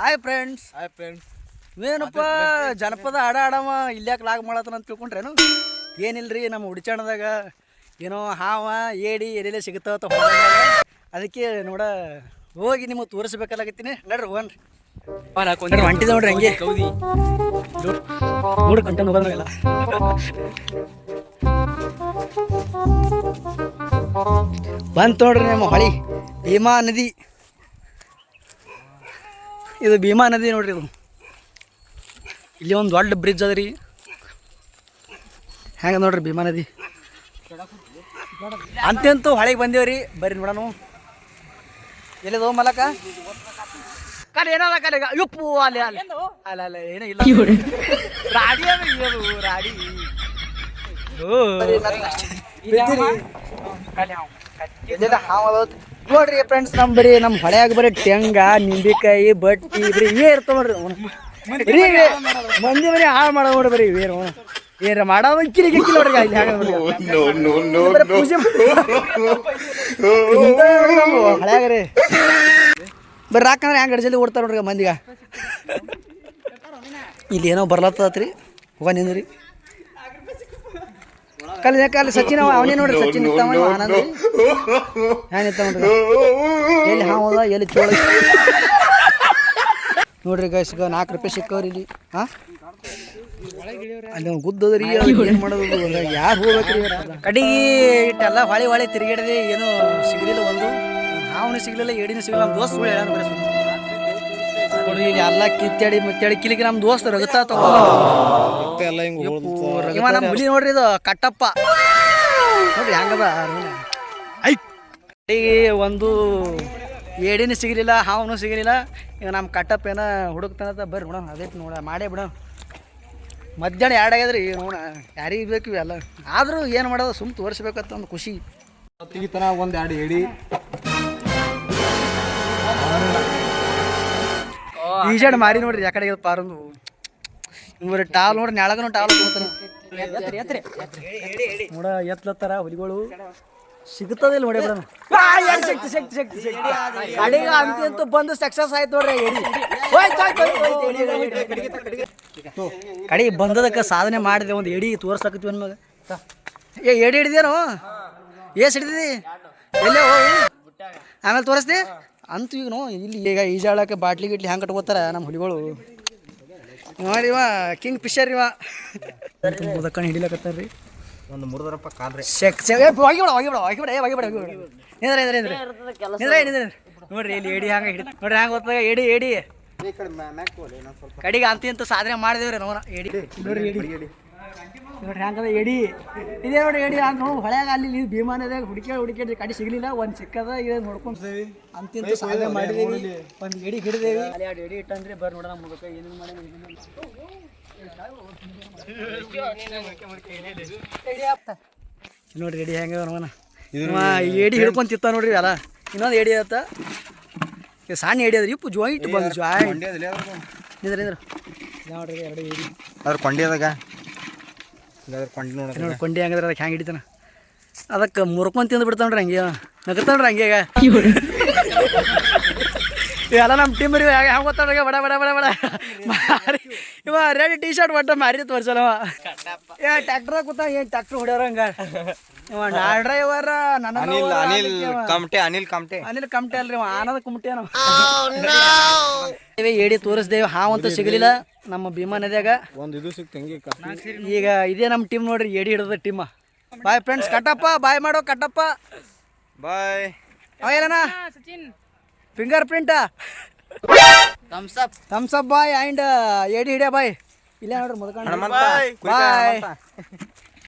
Hi friends. ಏನಪ್ಪ ಜನಪದ ಹಾಡ ಆಡವ ಇಲ್ಯಾಕೆ ಲಾಗ್ ಮಾಡತ್ತನ ಅಂತ ತಿಳ್ಕೊಂಡ್ರೇನು? ಏನಿಲ್ರಿ, ನಮ್ಮ ಉಡಿಚಾಣದಾಗ ಏನೋ ಹಾವ ಏಡಿ ಎಲ್ಲೆಲ್ಲೇ ಸಿಗುತ್ತಾವ ಅದಕ್ಕೆ ನೋಡ ಹೋಗಿ ನಿಮಗೆ ತೋರಿಸ್ಬೇಕಾಗತ್ತೀನಿ. ನಡ್ರಿ ಹೋಗ್ರಿ ಹೊಂಟಿದ ನೋಡ್ರಿ ಹಂಗೆ ನೋಡಿ ಕಂಟ ಹೋಗೋದಿಲ್ಲ. ಬಂತು ನೋಡ್ರಿ ನಮ್ಮ ಹೊಳಿ ಭೀಮಾ ನದಿ. ಇದು ಭೀಮಾ ನದಿ ನೋಡ್ರಿ. ಇದು ಇಲ್ಲಿ ಒಂದು ದೊಡ್ಡ ಬ್ರಿಡ್ಜ್ ಅದ ರೀ. ಹೆಂಗೆ ನೋಡ್ರಿ ಭೀಮಾ ನದಿ ಅಂತಂತೂ ಹೊಳೆಗೆ ಬಂದೇವ್ರಿ. ಬರ್ರಿ ನೋಡೋಣ. ಎಲ್ಲಿದು ಮಲಕ ಕಾಲಿ ಏನಲ್ಲ ಕಾಲಿ ಉಪ್ಪು ಅಲ್ಲಿ ಅಲ್ಲಿ ಅಲ್ಲ ಅಲ್ಲ ಏನೋ ಇಲ್ಲ ರಾಡಿ ಅದು ರಾಡಿ. ನೋಡ್ರಿ ಫ್ರೆಂಡ್ಸ್, ನಮ್ಮ ಬರೀ ನಮ್ಮ ಹೊಳೆಯಾಗ ಬರೀ ಟೆಂಗ ನಿಂಬೆಕಾಯಿ ಬಟ್ಟಿ ಬರೀ ಇವೇ ಇರ್ತಾವ ನೋಡ್ರಿ. ಬರೀ ಮಂದಿ ಮನೆ ಹಾಳು ಮಾಡೋ ನೋಡ್ರಿ. ಬರೀ ಇವೇನು ಏನ ಮಾಡೋದು ಕಿಲಿಗಿಕ್ಕಿಲ್ಲ ನೋಡ್ರಿ. ಪೂಜೆ ಹೊಳೆಯಾಗ ರೀ ಬರ್ರಿ ಹಾಕಂದ್ರೆ ಹೆಂಗೆ ಜಲ್ದಿ ಓಡ್ತಾರ ನೋಡ್ರಿ ಮಂದಿಗ. ಇಲ್ಲಿ ಏನೋ ಬರ್ಲತ್ತದ್ರಿ. ಹೋಗ ನಿಂದ್ರಿ ಕಲ್ಲಿ ಕಲ್ಲಿ ಸಚಿನ್ ಅವನೇ ನೋಡ್ರಿ. ಸಚಿನ್ ನಿಂತಾವ ಆನಂದ್ ಹ್ಯಾಂಗ ನಿಂತಾವ ನೋಡ್ರಿ. ಎಲ್ಲಿ ಹಾವದ ಎಲ್ಲಿ ಚೋಳ ನೋಡ್ರಿ ಗೈಸ್. 4 ರೂಪಾಯಿ ಸಿಕ್ಕವ್ರಿ ಇಲ್ಲಿ. ಹಾಂ ಅಲ್ಲಿ ಗುದ್ದದ್ರಿ. ಏನು ಮಾಡೋದು ಯಾರು ಹೋಗ್ಬೇಕ್ರಿ ಕಡೆಗೆ ಇಟ್ಟೆಲ್ಲ ಹೊಳೆ ತಿರುಗಾಡಿದೆ. ಏನು ಸಿಗಲಿಲ್ಲ. ಒಂದು ಹಾವನು ಸಿಗ್ಲಿಲ್ಲ, ಏಡಿನೂ ಸಿಗಲಿಲ್ಲ. ನಮ್ಮ ದೋಸ್ತ್ ಹೇಳ ಇಲ್ಲಿ ಎಲ್ಲ ಕಿತ್ತಾಡಿ ಮುತ್ತಾಡಿ ಕಿಲಿಕ್ಕೆ ನಮ್ಮ ದೋಸ್ತ್ ರಗತಾ ಇವ ನಮ್ಮ ಹುಲಿ ನೋಡ್ರಿ. ಇದು ಕಟ್ಟಪ್ಪ ನೋಡ್ರಿ ಹೆಂಗದ. ಒಂದು ಏಡಿನೂ ಸಿಗಲಿಲ್ಲ, ಹಾವನು ಸಿಗಲಿಲ್ಲ. ಈಗ ನಮ್ಮ ಕಟ್ಟಪ್ಪ ಏನೋ ಹುಡುಕ್ತಾನಂತ ಬರ್ರಿ ನೋಡೋಣ. ಅದೈತೆ ನೋಡ ಮಾಡೇ ಬಿಡೋಣ. ಮಧ್ಯಾಹ್ನ 2 ಆಗ್ಯದ್ರಿ. ನೋಡ ಯಾರಿಗೆ ಬೇಕು ಇವೆಲ್ಲ. ಆದರೂ ಏನು ಮಾಡೋದು, ಸುಮ್ಮ ತೋರಿಸ್ಬೇಕಂತ ಒಂದು ಖುಷಿ. ತೆಗಿತಾನ ಒಂದು 2 ಏಡಿ ಈಜಾಡ್ ಮಾರಿ ನೋಡ್ರಿ. ಯಾಕಡೆ ಪಾರೊಂದು ಇವ್ರಿ ಟಾಲ್ ನೋಡ್ರಿ. ನೆಳಗನು ಟಾಲ್ ನೋಡ ಎತ್ಲತ್ತಾರ ಹುಲಿಗಳು. ಸಿಗುತ್ತದಿಲ್ಲ ನೋಡಿ ಬಿಡೋಣ. ಶಕ್ತಿ ಶಕ್ತಿ ಶಕ್ತಿ ಶಕ್ತಿ ಅಡಿಗ ಅಂತೂ ಬಂದು ಸಕ್ಸಸ್ ಆಯ್ತು ನೋಡ್ರಿ. ಕಡೆ ಬಂದದಕ್ಕೆ ಸಾಧನೆ ಮಾಡಿದೆ. ಒಂದು ಎಡಿ ತೋರ್ಸಕತ್ತೀವಿ ನಮಗೆ. ಎಡಿ ಹಿಡಿದೇನು? ಏಸ್ ಹಿಡಿದಿ? ಎಲ್ಲೇ ಹೋಗಿ ಆಮೇಲೆ ತೋರಿಸ್ದೆ ಅಂತೂ. ಈಗ ಇಲ್ಲಿ ಈಗ ಈಜಾಡಕ್ಕೆ ಬಾಟ್ಲಿ ಗಿಟ್ಲಿ ಹ್ಯಾಂಗೆ ಕಟ್ಕೋತಾರ ನಮ್ಮ ಹುಲಿಗಳು ನೋಡಿ. ಇವ ಕಿಂಗ್ ಫಿಶರ್ ಇವ ಮುದಕ್ಕಣ ಹಿಡಿಲಕತ್ತಾರ್ರಿ. ಒಂದು 3 ರೂಪಾಯಿ ಕಾಲ್ರಿ ನೋಡ್ರಿ. ಇಲ್ಲಿ ಏಡಿ ಹಂಗೆ ಹಿಡಿ ನೋಡ್ರಿ. ಹ್ಯಾಂಗೆ ಗೊತ್ತಾಗ ಏಡಿ ಏಡಿ ಕಡೆಗೆ ಅಂತ ಸಾಧನೆ ಮಾಡಿದೇವ್ರಿ ನಾವು. ಏಡಿ ನೋಡ್ರಿ ಏಡಿ ನೋಡ್ರಿ ಹ್ಯಾಂಗದ ಏಡಿ. ಇದೇ ನೋಡ್ರಿ ಏಡಿ ಹಂಗೆ ನೋಡಿ. ಹೊಳೆಯಾಗ ಅಲ್ಲಿ ಭೀಮಾನದಾಗ ಹುಡುಕಿ ಕಡೆ ಸಿಗಲಿಲ್ಲ. ಒಂದು ಸಿಕ್ಕದ ಇದೆ ನೋಡ್ಕೊಂತೀವಿ. ಅಂತಿಂತ ಸಾಧನೆ ಮಾಡಿದೇವಿ. ಒಂದು ಏಡಿ ಹಿಡಿದೇವಿ. ಅಲ್ಲಿ 2 ಏಡಿ ಇಟ್ಟಂದ್ರೆ ಬರ್ರಿ ನೋಡೋಣ. ಮುದಕ ಏನೇನು ಮಾಡಿ ನೋಡ್ರಿ ಏಡಿ ಹೆಂಗ ನೋಡೋಣ. ಏಡಿ ಹಿಡ್ಕೊಂತಿತ್ತ ನೋಡ್ರಿ. ಅಲ್ಲ ಇನ್ನೊಂದು ಏಡಿ ಆತ. ಸಣ್ಣ ಏಡಿ ಅದ್ರಿ. ಇಪ್ಪು ಜಾಯಿಂಟ್ ಬಂದು ಜಾಯಿಂಟ್ ನಿಂದ್ರಿ ನೋಡ್ರಿ. 2 ಏಡಿ ಅದ್ರ ಕೊಂಡಿದಾಗ ನೋಡಿ. ಕೊಂಡಿ ಹಂಗದ್ರೆ ಅದಕ್ಕೆ ಹೆಂಗೆ ಹಿಡಿತಾನ. ಅದಕ್ಕೆ ಮುರ್ಕೊಂಡ್ ತಿಂದು ಬಿಡ್ತಾನ್ರಿ. ಹಂಗೆ ನಗತಾನ್ರಿ ಹಂಗೆ. ಇವೆಲ್ಲ ನಮ್ಮ ಟೀಮ್ ರೀ. ಹೆಂಗೆ ಗೊತ್ತಾಡ್ರಿ ಬಡ ಬಡ ಬಡ ಬಡ ಮಾರಿ. ಇವ ರೆಡ್ ಟೀ ಶರ್ಟ್ ಒಟ್ಟ ಮಾರಿ ತೋರ್ಸಲ್ಲವ. ಟ್ಯಾಕ್ಟ್ರ ಕೂತ ಏನು ಟ್ಯಾಕ್ಟ್ರ್ ಹೊಡ್ಯಾರ ಹಂಗ. ಇವ ಡ್ರೈವರ್ ಅನಿಲ್ ಕಮಟೆ ಅಲ್ರಿ. ಇವ ಆನಂದ ಕುಮಟೇನು. ಏಡಿ ತೋರಿಸ್ದೇವೆ. ಹಾವಂತೂ ಸಿಗಲಿಲ್ಲ ನಮ್ಮ ಭೀಮಾ ನದಿಯಾಗ. ಒಂದು ಇದು ಸಿಕ್ತು. ಈಗ ಇದೇ ನಮ್ಮ ಟೀಮ್ ನೋಡ್ರಿ. ಏಡಿ ಹಿಡಿದ ಟೀಮ್. Bye friends. ಕಟ್ಟಪ್ಪ ಬಾಯ್ ಮಾಡೋ. ಕಟ್ಟಪ್ಪ ಬಾಯ್. ಅವೇನ ಫಿಂಗರ್ ಪ್ರಿಂಟ್ ಥಮ್ಸ್ ಅಪ್ ಬಾಯ್. ಆ್ಯಂಡ್ ಏಡಿ ಹಿಡಿಯ ಬಾಯ್. ಇಲ್ಲೇ ನೋಡ್ರಿ ಮುದ್ಕೊಂಡು ಬಾಯ್.